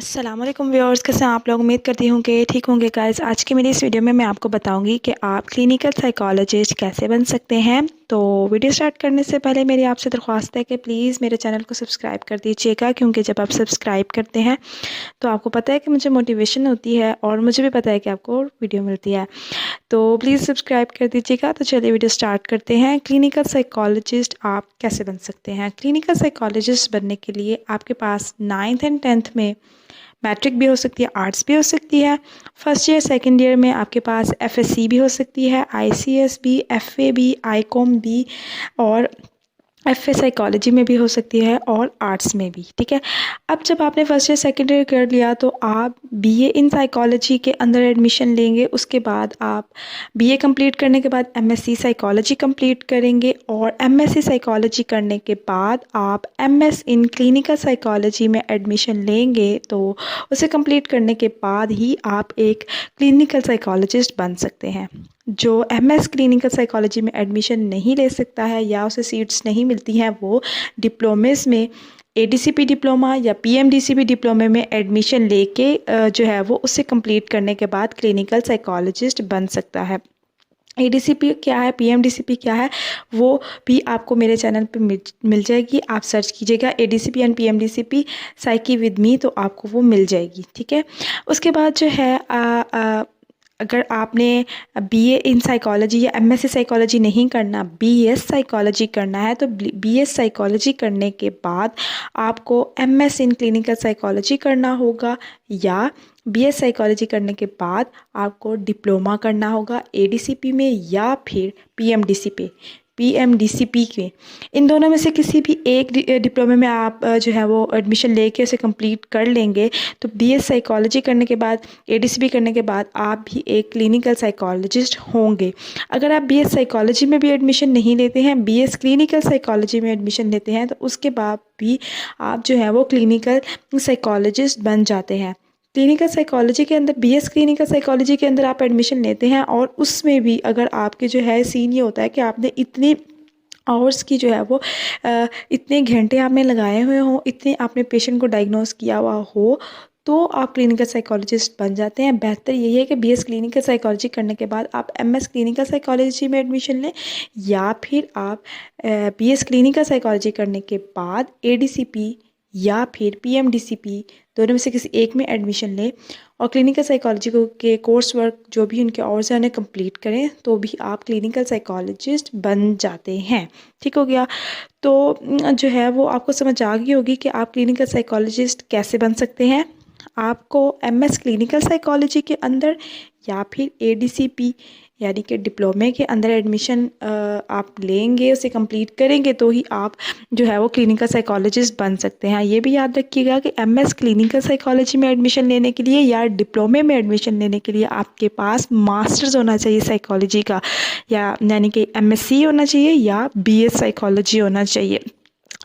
अस्सलाम वालेकुम व्यूअर्स, कैसे हैं आप लोग। उम्मीद करती हूँ कि ठीक होंगे। गाइस, आज की मेरी इस वीडियो में मैं आपको बताऊंगी कि आप क्लिनिकल साइकोलॉजिस्ट कैसे बन सकते हैं। तो वीडियो स्टार्ट करने से पहले मेरी आपसे दरख्वास्त है कि प्लीज़ मेरे चैनल को सब्सक्राइब कर दीजिएगा, क्योंकि जब आप सब्सक्राइब करते हैं तो आपको पता है कि मुझे मोटिवेशन होती है और मुझे भी पता है कि आपको वीडियो मिलती है। तो प्लीज़ सब्सक्राइब कर दीजिएगा। तो चलिए वीडियो स्टार्ट करते हैं। क्लिनिकल साइकोलॉजिस्ट आप कैसे बन सकते हैं। क्लिनिकल साइकोलॉजिस्ट बनने के लिए आपके पास 9th एंड 10th में मैट्रिक भी हो सकती है, आर्ट्स भी हो सकती है। फर्स्ट ईयर सेकंड ईयर में आपके पास एफएससी भी हो सकती है, आईसीएस भी, एफए भी, आईकॉम भी और एफए साइकोलॉजी में भी हो सकती है और आर्ट्स में भी। ठीक है, अब जब आपने फर्स्ट ईयर सेकेंड ईयर कर लिया तो आप बीए इन साइकोलॉजी के अंदर एडमिशन लेंगे। उसके बाद आप बीए कंप्लीट करने के बाद एमएससी साइकोलॉजी कंप्लीट करेंगे और एमएससी साइकोलॉजी करने के बाद आप एमएस इन क्लिनिकल साइकोलॉजी में एडमिशन लेंगे। तो उसे कंप्लीट करने के बाद ही आप एक क्लिनिकल साइकोलॉजिस्ट बन सकते हैं। जो एमएस क्लिनिकल साइकोलॉजी में एडमिशन नहीं ले सकता है या उसे सीट्स नहीं मिलती हैं, वो डिप्लोमेस में एडीसीपी डिप्लोमा या पीएमडीसीपी डिप्लोमे में एडमिशन लेके जो है वो उसे कंप्लीट करने के बाद क्लिनिकल साइकोलॉजिस्ट बन सकता है। एडीसीपी क्या है, पीएमडीसीपी क्या है, वो भी आपको मेरे चैनल पे मिल जाएगी। आप सर्च कीजिएगा ADCP and PMDCP psyche with me, तो आपको वो मिल जाएगी। ठीक है, उसके बाद जो है अगर आपने बीए इन साइकोलॉजी या एमएससी साइकोलॉजी नहीं करना, बीएस साइकोलॉजी करना है, तो बीएस साइकोलॉजी करने के बाद आपको एमएस इन क्लिनिकल साइकोलॉजी करना होगा या बीएस साइकोलॉजी करने के बाद आपको डिप्लोमा करना होगा एडीसीपी में या फिर पीएमडीसीपी के। इन दोनों में से किसी भी एक डिप्लोमे में आप जो है वो एडमिशन लेके उसे कंप्लीट कर लेंगे। तो बीएस साइकोलॉजी करने के बाद, एडीसीपी करने के बाद आप भी एक क्लिनिकल साइकोलॉजिस्ट होंगे। अगर आप बीएस साइकोलॉजी में भी एडमिशन नहीं लेते हैं, बीएस क्लिनिकल साइकोलॉजी में एडमिशन लेते हैं, तो उसके बाद भी आप जो है वो क्लिनिकल साइकोलॉजिस्ट बन जाते हैं। क्लिनिकल साइकोलॉजी के अंदर, बीएस क्लिनिकल साइकोलॉजी के अंदर आप एडमिशन लेते हैं और उसमें भी अगर आपके जो है सीन ये होता है कि आपने इतनी आवर्स की जो है वो इतने घंटे आपने लगाए हुए हों, इतने आपने पेशेंट को डायग्नोस किया हुआ हो, तो आप क्लिनिकल साइकोलॉजिस्ट बन जाते हैं। बेहतर यही है कि बीएस क्लिनिकल साइकोलॉजी करने के बाद आप एमएस क्लिनिकल साइकोलॉजी में एडमिशन लें या फिर आप बीएस क्लिनिकल साइकोलॉजी करने के बाद एडीसीपी या फिर पीएमडीसीपी दोनों में से किसी एक में एडमिशन लें और क्लिनिकल साइकोलॉजी के कोर्स वर्क जो भी उनके आवर्स हैं उन्हें कंप्लीट करें, तो भी आप क्लिनिकल साइकोलॉजिस्ट बन जाते हैं। ठीक हो गया। तो जो है वो आपको समझ आ गई होगी कि आप क्लिनिकल साइकोलॉजिस्ट कैसे बन सकते हैं। आपको एमएस क्लिनिकल साइकोलॉजी के अंदर या फिर एडीसीपी यानी कि डिप्लोमे के अंदर एडमिशन आप लेंगे, उसे कंप्लीट करेंगे, तो ही आप जो है वो क्लिनिकल साइकोलॉजिस्ट बन सकते हैं। ये भी याद रखिएगा कि एमएस क्लिनिकल साइकोलॉजी में एडमिशन लेने के लिए या डिप्लोमे में एडमिशन लेने के लिए आपके पास मास्टर्स होना चाहिए साइकोलॉजी का, या यानी कि एमएससी होना चाहिए या बीएस साइकोलॉजी होना चाहिए,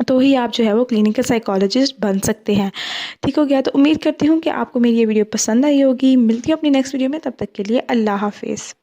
तो ही आप जो है वो क्लिनिकल साइकोलॉजिस्ट बन सकते हैं। ठीक हो गया। तो उम्मीद करती हूँ कि आपको मेरी ये वीडियो पसंद आई होगी। मिलती हूँ अपनी नेक्स्ट वीडियो में, तब तक के लिए अल्लाह हाफिज़।